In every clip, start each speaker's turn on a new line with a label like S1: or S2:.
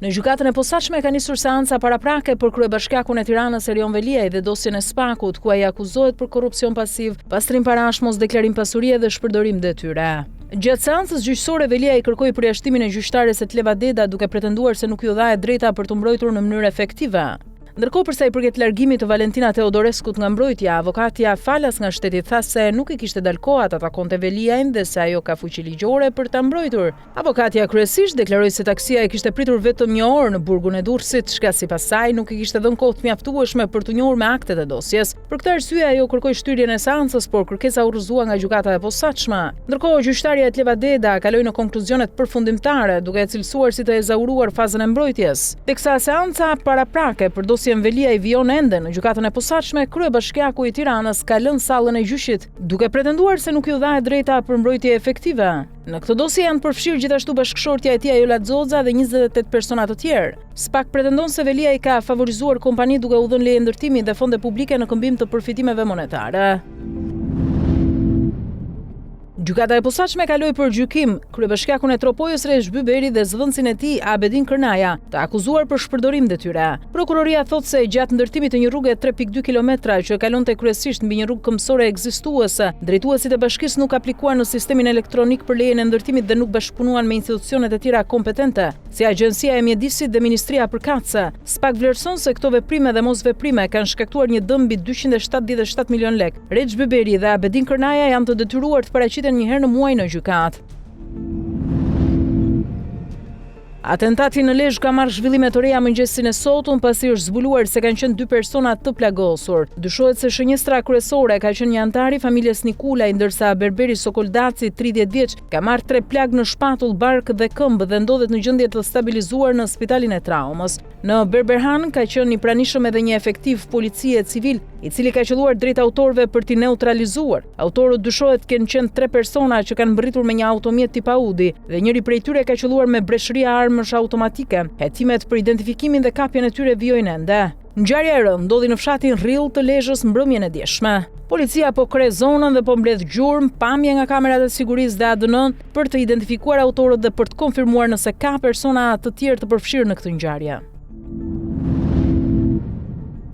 S1: Në gjykatën e posaçme ka nisur seanca paraprake për kryebashkiakun e Tiranës Erion Veliaj dhe dosjen e Spakut, ku ai akuzohet për korrupsion pasiv, pastrim parash, mosdeklarim pasurie dhe shpërdorim detyre. Gjatë seancës gjyqësore, Veliaj kërkoi përjashtimin e gjyqtares Etleva Deda, duke pretenduar se nuk ju dha e drejta për të mbrojtur në mënyrë efektive. Ndërkohë, përsa i përket largimit të Valentina Teodoreskut nga mbrojtja, avokatja falas nga shteti tha se nuk i kishte dalë koha ta takonte Veliajin dhe se ajo ka fuqi ligjore për ta mbrojtur. Avokatja kryesisht deklaroi se taksia e kishte pritur vetëm një orë në burgun e Durrësit, shka sipas saj nuk i kishte dhënë kohë të mjaftueshme për të njohur me aktet e dosjes. Për këtë arsye ajo kërkoi shtyrjen e seancës, por kërkesa u rrëzua nga gjykata e posaçme. Ndërkohë, gjyqtarja Etleva Deda kaloi në konkluzionet përfundimtare, duke e cilësuar si të ezauruar fazën e mbrojtjes. Teksa seanca paraprake për Veliaj vijon ende në gjykatën e posaçme, kryebashkiaku i Tiranës ka lënë sallën e gjyqit, duke pretenduar se nuk ju dha e drejta për mbrojtje efektive. Në këtë dosje janë përfshirë gjithashtu bashkëshortja e tij Ajola Xoxa dhe 28 persona të tjerë. Spak pretendon se Veliaj ka favorizuar kompani duke u dhënë leje ndërtimi dhe fonde publike në këmbim të përfitimeve monetare. Gjykata e posaçme kaloi për gjykim kryebashkiakun e Tropojës Resh Byberi dhe zëvendësin e tij Abedin Kërnaja, të akuzuar për shpërdorim detyre. Prokuroria thotë se gjatë ndërtimit të një rrugë 3.2 kilometra që kalonte kryesisht mbi një rrugë këmbësore ekzistuese, drejtuesit e bashkisë nuk aplikuan në sistemin elektronik për lejen e ndërtimit dhe nuk bashkëpunuan me institucionet e tjera kompetente, si Agjencia e Mjedisit dhe Ministria Përkatëse. Spak vlerëson se këto veprime dhe mosveprime kanë shkaktuar një dëm mbi 277 milion lek. Resh Byberi dhe Abedin Kërnaja janë të detyruar të paraqiten një herë në muaj në gjykatë. Atentati në Lezhë ka marrë zhvillime të reja mëngjesin e sotun, pasi është zbuluar se kanë qenë 2 persona të plagosur. Dyshohet se shënjestra kryesore ka qenë një antar i familjes Nikulaj, ndërsa Berberi Sokoldaci, 30 vjeç, ka marrë 3 plag në shpatull, bark dhe këmbë dhe ndodhet në gjendje të stabilizuar në spitalin e traumës. Në Berberhan ka qenë i pranishëm edhe një efektiv policie civil, i cili ka qelluar drejt autorëve për t'i neutralizuar. Autorët dyshohet kanë qenë 3 persona që kanë mbërritur me një automjet tip Audi dhe njëri prej tyre ka qelluar me breshëria armësh automatike. Hetimet për identifikimin dhe kapjen e tyre vijojnë ende. Ngjarja e rëndë ndodhi në fshatin Rrill të Lezhës mbrëmjen e djeshme. Policia po kreh zonën dhe po mbledh gjurmë, pamje nga kamerat e sigurisë dhe ADN për të identifikuar autorët dhe për të konfirmuar nëse ka persona të tjerë të përfshirë në këtë ngjarje.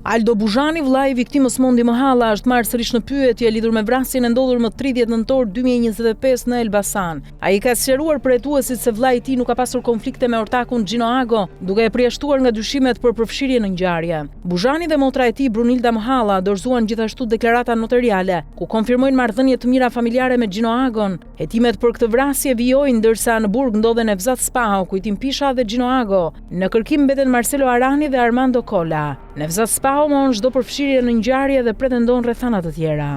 S1: Aldo Buzhani, vllai i viktimës Mondi Mohalla, është marrë sërish në pyetje lidhur me vrasjen e ndodhur më 30 nëntor 2025 në Elbasan. Ai ka sqaruar për hetuesit se vllai i tij nuk ka pasur konflikte me ortakun Gjino Ago, duke e përjashtuar nga dyshimet për përfshirje në ngjarje. Buzhani dhe motra e tij Brunilda Mohalla dorëzuan gjithashtu deklarata notariale, ku konfirmojnë marrëdhënie të mira familjare me Gjino Agon. Hetimet për këtë vrasje vijojnë, ndërsa në burg ndodhen Nevzat Spaho, Kujtim Pisha dhe Gjino Ago. Në kërkim mbeten Marcelo Arani dhe Armando Kolla. Nevzat Spaho mon çdo përfshirje në ngjarje dhe pretendon rrethana të tjera.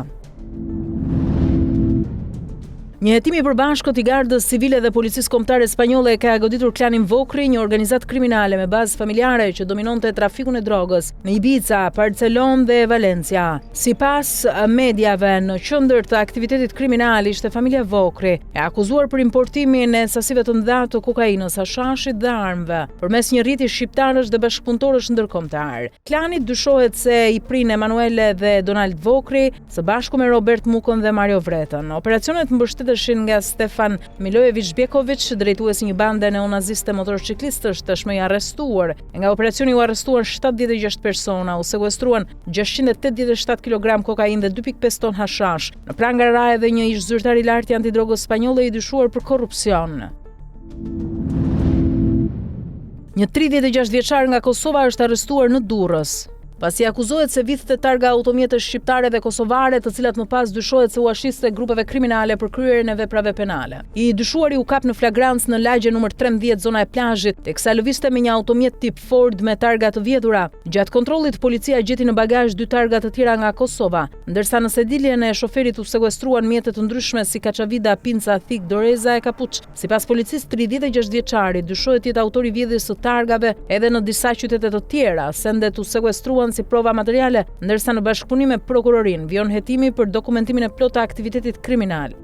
S1: Një hetim i përbashkët i Gardës Civile dhe Policisë Kombëtare Spanjolle ka goditur klanin Vokri, një organizatë kriminale me bazë familjare që dominonte trafikun e drogës në Ibiza, Barcelonë dhe Valencia. Sipas mediave, në qendër të aktivitetit kriminal ishte familja Vokri, e akuzuar për importimin e sasive të mëdha të kokainës, hashashit dhe armëve, përmes një rriti shqiptarësh dhe bashkëpunëtorësh ndërkombëtar. Klani dyshohet se i prin Emanuele dhe Donald Vokri, së bashku me Robert Mukon dhe Mario Vretën. Operacionet mbështeteshin nga Stefan Milojevic Bjekovic, drejtuesi një bande neonaziste motorciklistësh, tashmë i arrestuar. Nga operacioni u arrestuan 76 persona, u sekuestruan 687 kg kokainë dhe 2.5 ton hashash. Në pranë ra edhe një ish zyrtar i lartë i antidrogës spanjolle i dyshuar për korrupsion. Një 36 vjeçar nga Kosova është arrestuar në Durrës, pasi akuzohet se vidhte targa automjetësh shqiptare dhe kosovare, të cilat më pas dyshohet se u ashiste grupeve kriminale për kryerjen e veprave penale. I dyshuari u kap në flagrancë në lagje numër 13 zona e plazhit, teksa lëvizte me një automjet tip Ford me targa të vjedhura. Gjatë kontrollit policia gjeti në bagazh 2 targa të tjera nga Kosova, ndërsa në sediljen e shoferit u sekuestruan mjete të ndryshme si kaçavida, pinca, thik, doreza e kapuç. Sipas policisë, 36 vjeçari dyshohet të jetë autori i vjedhjes së targave edhe në disa qytete të tjera, sendet u sekuestruan si prova materiale, ndërsa në bashkëpunim me prokurorin vijon hetimi për dokumentimin e plotë të aktivitetit kriminal.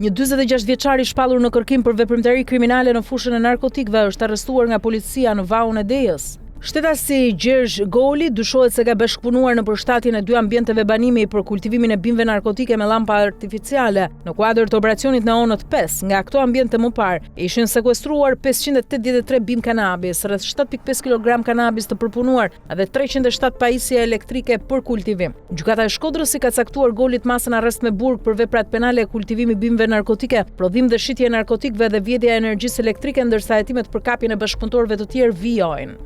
S1: Një 46 vjeçar i shpallur në kërkim për veprimtari kriminale në fushën e narkotikëve është arrestuar nga policia në Vaun e Dejës. Shtetasi Gjergj Goli dyshohet se ka bashkëpunuar në përshtatjen e 2 ambienteve banimi për kultivimin e bimëve narkotike me llampa artificiale në kuadër të operacionit në Onët 5. Nga këto ambiente më parë ishin sekuestruar 583 bimë kanabis, rreth 7.5 kg kanabis të përpunuar dhe 307 pajisje elektrike për kultivim. Gjykata e Shkodrës i ka caktuar Golit masën arrest me burg për veprat penale e kultivimi bimëve narkotike, prodhim dhe shitje e narkotikëve dhe vjedhja e energjisë elektrike, ndërsa hetimet për kapjen e bashkëpunëtorëve të tjerë vijojnë.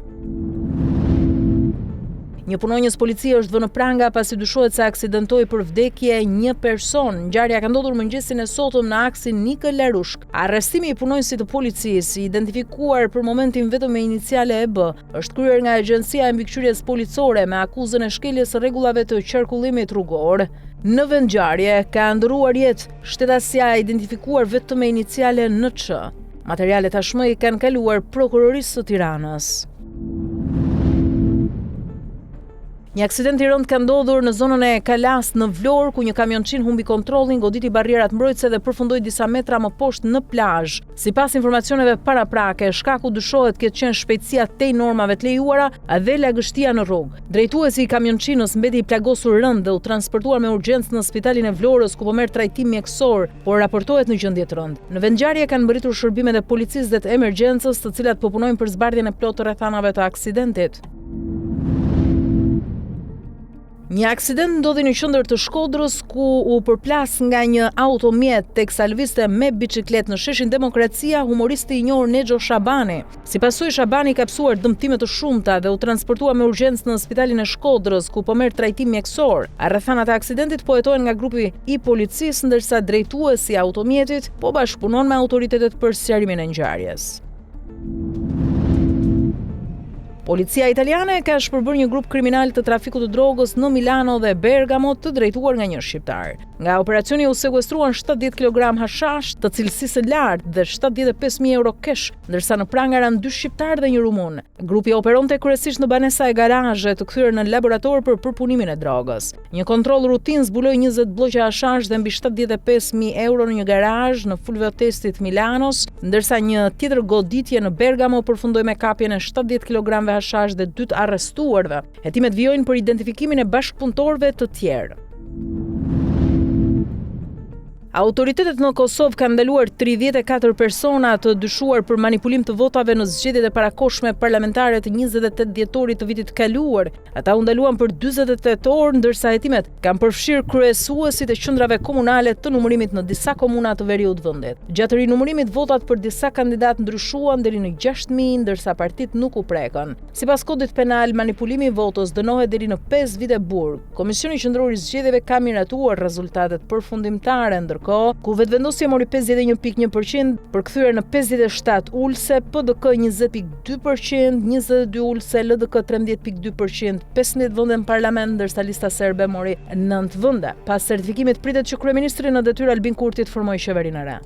S1: Një punonjës policie është vënë pranga pasi dyshohet se aksidentoi për vdekje një person. Ngjarja ka ndodhur mëngjesin e sotëm në aksin Nikël-Larushk. Arrestimi i punonjësit të policisë, i identifikuar për momentin vetëm me iniciale EB, është kryer nga Agjencia e Mbikëqyrjes Policore me akuzën e shkeljes së rregullave të qarkullimit rrugor. Në vendngjarje ka ndëruar jetë shtetësia e identifikuar vetëm me iniciale NÇ. Materialet tashmë i kanë kaluar prokurorisë së Tiranës. Një aksident i rëndë ka ndodhur në zonën e Kalas në Vlorë, ku një kamionçin humbi kontrollin, goditi barrierat mbrojtëse dhe përfundoi disa metra më poshtë në plazh. Sipas informacioneve paraprake, shkaku dyshohet ketë qenë shpejtësia tej normave të lejuara dhe lagështia në rrugë. Drejtuesi i kamionçinës mbeti i plagosur rënd dhe u transportuar me urgjencë në spitalin e Vlorës, ku po merr trajtim mjekësor, por raportohet në gjendje të rëndë. Në vendngjarje kanë mbërritur shërbimet e policisë dhe të emergjencës, të cilat po punojnë për zbardhjen e plotë të rrethanave të aksidentit. Një aksident ndodhi në qendër të Shkodrës, ku u përplas nga një automjet teksa lëvizte me biçikletë në sheshin Demokracia humoristi i njohur Nexho Shabani. Sipas saj, Shabani ka psuar dëmtime të shumta dhe u transportua me urgjencë në spitalin e Shkodrës, ku po merr trajtim mjekësor. Rrethanat e aksidentit po hetohen nga grupi i policisë, ndërsa drejtuesi i automjetit po bashkëpunon me autoritetet për sqarimin e ngjarjes. Policia italiane ka shpërbërë një grup kriminal të trafikut të drogës në Milano dhe Bergamo, të drejtuar nga një shqiptar. Nga operacioni u sekuestruan 70 kg hashash të cilësisë së lartë dhe 75.000 euro kesh, ndërsa në prang eran 2 shqiptar dhe një rumun. Grupi operonte kryesisht në banesa e garazhe të kthyer në laborator për përpunimin e drogës. Një kontroll rutinë zbuloi 20 bloqe hashash dhe mbi 75.000 euro në një garazh në Fulvio-Testit Milanos, ndërsa një tjetër goditje në Bergamo përfundoi me kapjen e 70 kg hashash dhe 2 arrestuarve. Hetimet vijojnë për identifikimin e bashkëpunëtorëve të tjerë. Autoritetet në Kosovë kanë ndaluar 34 persona të dyshuar për manipulim të votave në zgjedhjet e parakohshme parlamentare të 28 dhjetorit të vitit kaluar. Ata u ndaluan për 48 orë, ndërsa hetimet kanë përfshirë kryesuesit e qendrave komunale të numërimit në disa komuna të veriut vendit. Gjatë rinumërimit votat për disa kandidatë ndryshuan deri në 6.000, ndërsa partitë nuk u prekën. Sipas kodit penal, manipulimi i votës dënohet deri në 5 vite burg. Komisioni Qendror i Zgjedhjeve ka miratuar rezultatet përfundimtare, ku vetëvendosja mori 51.1%, përkthyer në 57 ulse, PDK 20.2%, 22 ulse, LDK 13.2%, 15 vende në parlament, ndërsa lista serbe mori 9 vende. Pas certifikimit pritet që kryeministri në detyrë Albin Kurti të formojë qeverinë e re.